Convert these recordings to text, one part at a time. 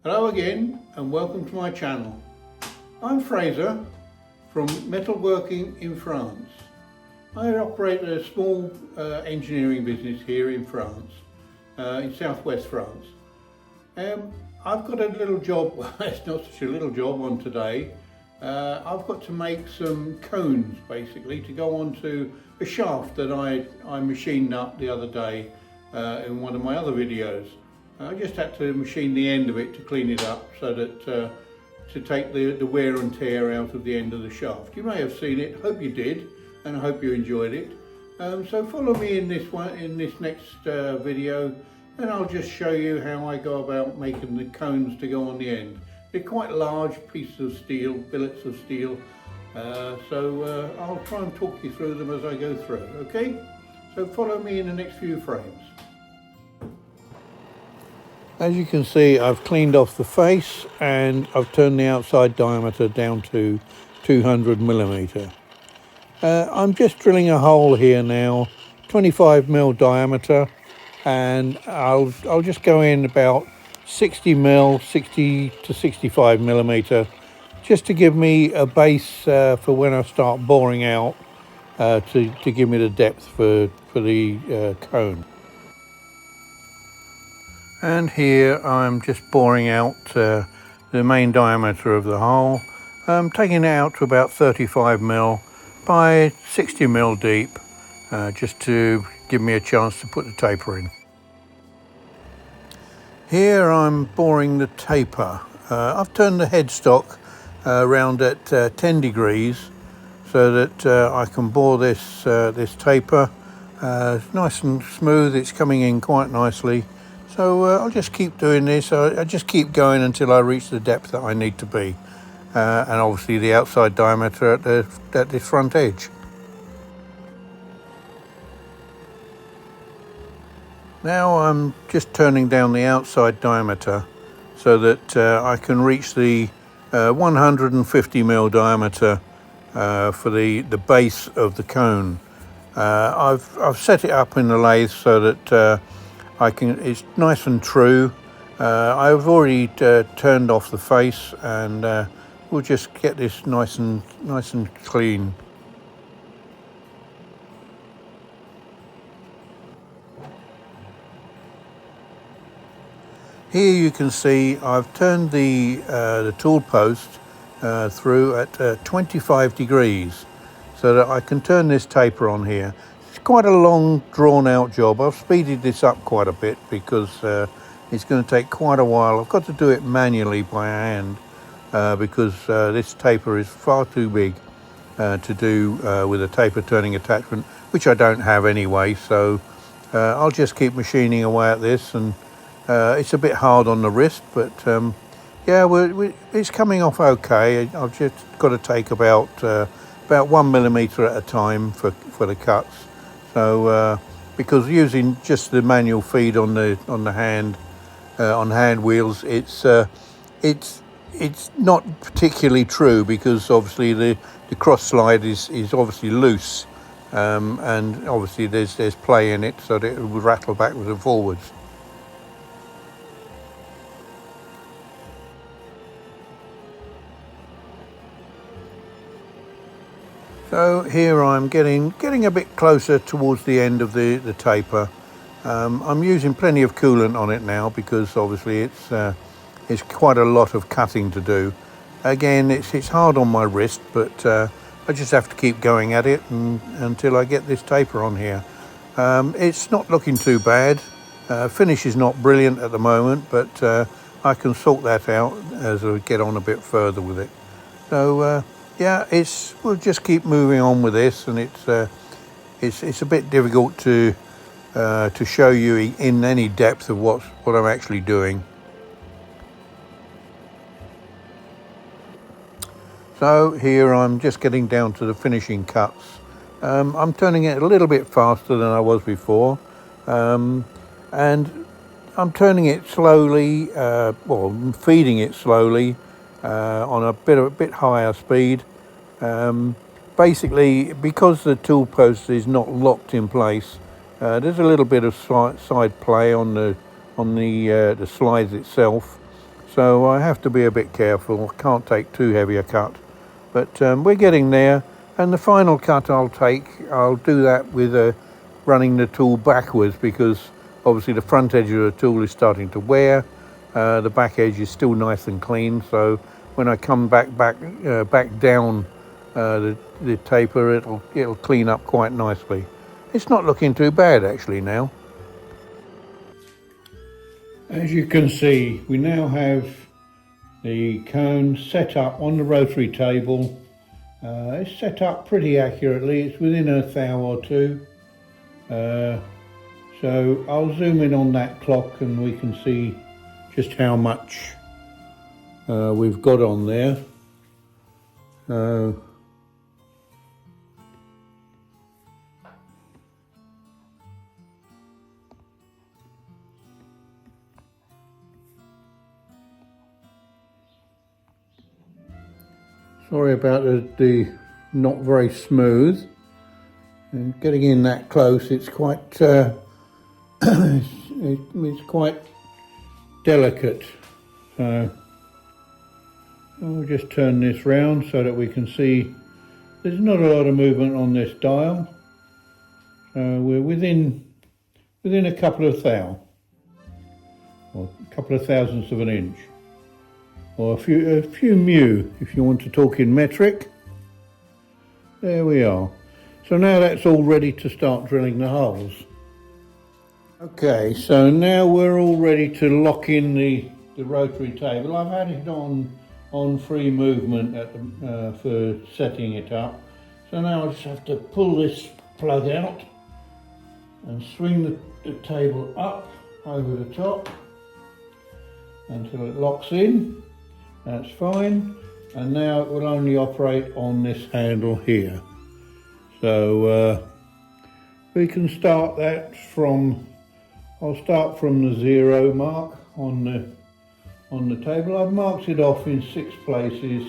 Hello again and welcome to my channel. I'm Fraser from Metalworking in France. I operate a small engineering business here in France, in southwest France. I've got a little job, well, it's not such a little job on today. I've got to make some cones basically to go onto a shaft that I machined up the other day in one of my other videos. I just had to machine the end of it to clean it up so that to take the wear and tear out of the end of the shaft. You may have seen it, hope you did, and I hope you enjoyed it. So follow me in this next video, and I'll just show you how I go about making the cones to go on the end. They're quite large pieces of steel, billets of steel, so I'll try and talk you through them as I go through, okay? So follow me in the next few frames. As you can see, I've cleaned off the face and I've turned the outside diameter down to 200mm. I'm just drilling a hole here now, 25mm diameter, and I'll just go in about 60mm, 60 to 65mm, just to give me a base for when I start boring out, to give me the depth for the cone. And here I'm just boring out the main diameter of the hole. I'm taking it out to about 35mm by 60mm deep, just to give me a chance to put the taper in. Here I'm boring the taper. I've turned the headstock around at 10 degrees so that I can bore this taper. It's nice and smooth, it's coming in quite nicely. So I'll just keep doing this. I just keep going until I reach the depth that I need to be, and obviously the outside diameter at this front edge. Now I'm just turning down the outside diameter so that I can reach the 150mm diameter for the base of the cone. I've set it up in the lathe so that it's nice and true. I've already turned off the face, and we'll just get this nice and clean. Here you can see I've turned the tool post through at 25 degrees so that I can turn this taper on here. It's quite a long, drawn-out job. I've speeded this up quite a bit because it's going to take quite a while. I've got to do it manually by hand because this taper is far too big to do with a taper turning attachment, which I don't have anyway. So I'll just keep machining away at this, and it's a bit hard on the wrist, but yeah, it's coming off okay. I've just got to take about 1mm at a time for the cuts. So because using just the manual feed on hand wheels, it's not particularly true, because obviously the cross slide is obviously loose, and obviously there's play in it, so that it would rattle backwards and forwards. So here I'm getting a bit closer towards the end of the taper. I'm using plenty of coolant on it now because obviously it's quite a lot of cutting to do. Again, it's hard on my wrist, but I just have to keep going at it until I get this taper on here. It's not looking too bad. Finish is not brilliant at the moment, but I can sort that out as I get on a bit further with it. So yeah, we'll just keep moving on with this, and it's a bit difficult to show you in any depth of what I'm actually doing. So here I'm just getting down to the finishing cuts. I'm turning it a little bit faster than I was before, and I'm turning it slowly, feeding it slowly on a bit higher speed. Basically, because the tool post is not locked in place, There's a little bit of side play on the slides itself, so I have to be a bit careful. I can't take too heavy a cut, but we're getting there. And the final cut I'll do that with running the tool backwards, because obviously the front edge of the tool is starting to wear. The back edge is still nice and clean, so when I come back down the taper, it'll clean up quite nicely. It's not looking too bad actually now. As you can see, we now have the cone set up on the rotary table. It's set up pretty accurately. It's within a thou or two. So I'll zoom in on that clock and we can see just how much we've got on there. Sorry about the not very smooth. And getting in that close, it's quite it's quite delicate. So I'll just turn this round so that we can see there's not a lot of movement on this dial. So we're within a couple of thou, or a couple of thousandths of an inch, or a few mu if you want to talk in metric. There we are. So now that's all ready to start drilling the holes. Okay, so now we're all ready to lock in the rotary table. I've had it on free movement for setting it up. So now I just have to pull this plug out and swing the table up over the top until it locks in. That's fine. And now it will only operate on this handle here. So we can start that I'll start from the 0 mark on the table. I've marked it off in 6 places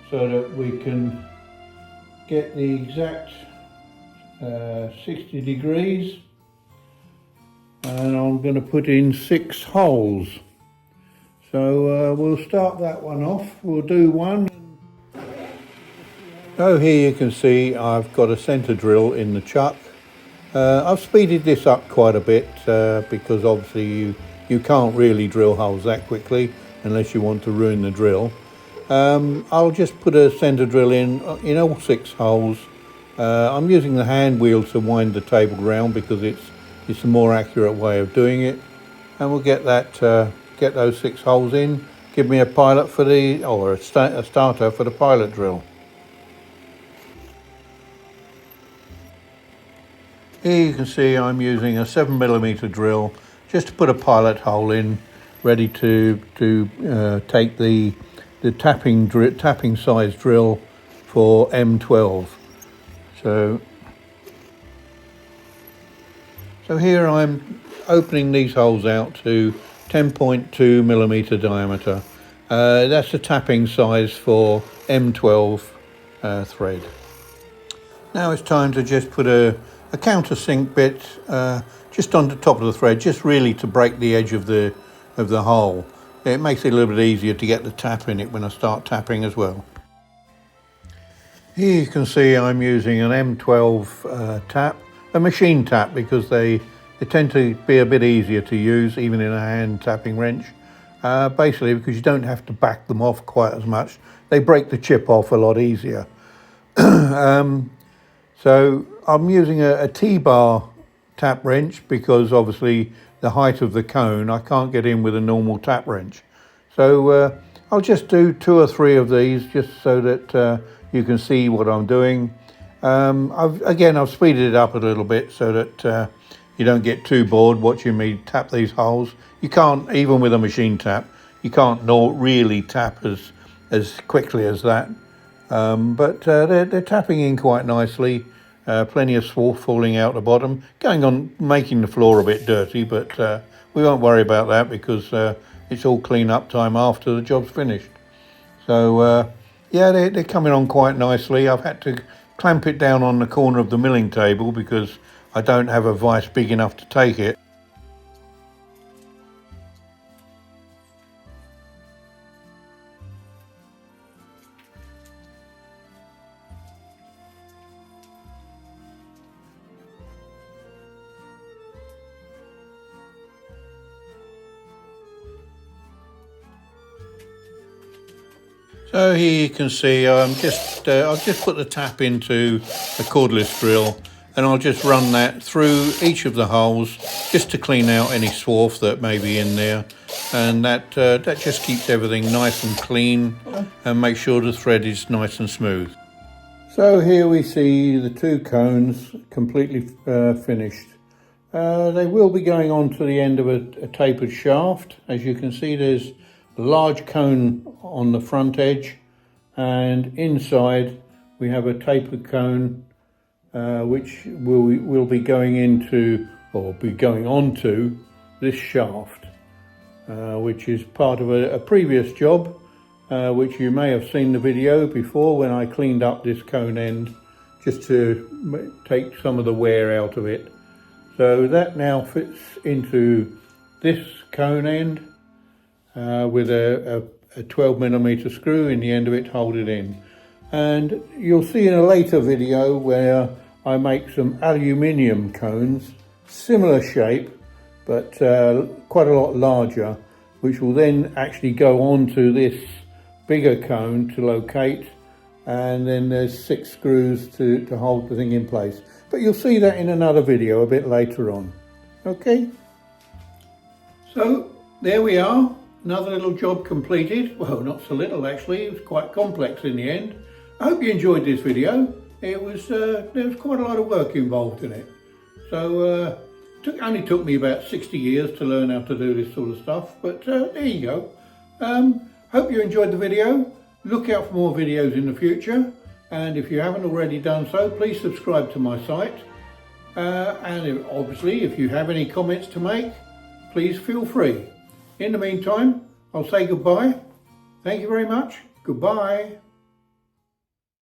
so that we can get the exact 60 degrees, and I'm going to put in 6 holes. So we'll start that one off. We'll do one. So here you can see I've got a centre drill in the chuck. I've speeded this up quite a bit because obviously you can't really drill holes that quickly unless you want to ruin the drill. I'll just put a centre drill in all 6 holes. I'm using the hand wheel to wind the table round because it's a more accurate way of doing it, and we'll get those 6 holes in. Give me a pilot for a starter for the pilot drill. Here you can see I'm using a 7mm drill just to put a pilot hole in, ready to take the tapping size drill for M12. So here I'm opening these holes out to 10.2mm diameter. That's the tapping size for M12 thread. Now it's time to just put a countersink bit just on the top of the thread, just really to break the edge of the hole. It makes it a little bit easier to get the tap in it when I start tapping as well. Here you can see I'm using an M12 tap, a machine tap, because they tend to be a bit easier to use even in a hand tapping wrench. Basically because you don't have to back them off quite as much. They break the chip off a lot easier. So I'm using a T-bar tap wrench because obviously the height of the cone I can't get in with a normal tap wrench. So I'll just do 2 or 3 of these just so that you can see what I'm doing. I've speeded it up a little bit so that you don't get too bored watching me tap these holes. You can't, even with a machine tap, you can't really tap as quickly as that. But they're tapping in quite nicely. Plenty of swarf falling out the bottom, going on making the floor a bit dirty, but we won't worry about that because it's all clean up time after the job's finished. So yeah, they're coming on quite nicely. I've had to clamp it down on the corner of the milling table because I don't have a vise big enough to take it. So here you can see I've just put the tap into the cordless drill, and I'll just run that through each of the holes just to clean out any swarf that may be in there, and that just keeps everything nice and clean and make sure the thread is nice and smooth. So here we see the two cones completely finished. They will be going on to the end of a tapered shaft. As you can see, there's a large cone on the front edge, and inside we have a tapered cone which will be going into, or be going onto, this shaft, which is part of a previous job, which you may have seen the video before when I cleaned up this cone end just to take some of the wear out of it. So that now fits into this cone end with a 12mm screw in the end of it to hold it in. And you'll see in a later video where I make some aluminium cones, similar shape but quite a lot larger, which will then actually go onto this bigger cone to locate, and then there's 6 screws to hold the thing in place. But you'll see that in another video a bit later on. Okay, so there we are, another little job completed. Well, not so little actually, it was quite complex in the end. I hope you enjoyed this video. There was quite a lot of work involved in it. So only took me about 60 years to learn how to do this sort of stuff, but there you go. Hope you enjoyed the video. Look out for more videos in the future, and if you haven't already done so, please subscribe to my site. And obviously, if you have any comments to make, please feel free. In the meantime, I'll say goodbye. Thank you very much. Goodbye.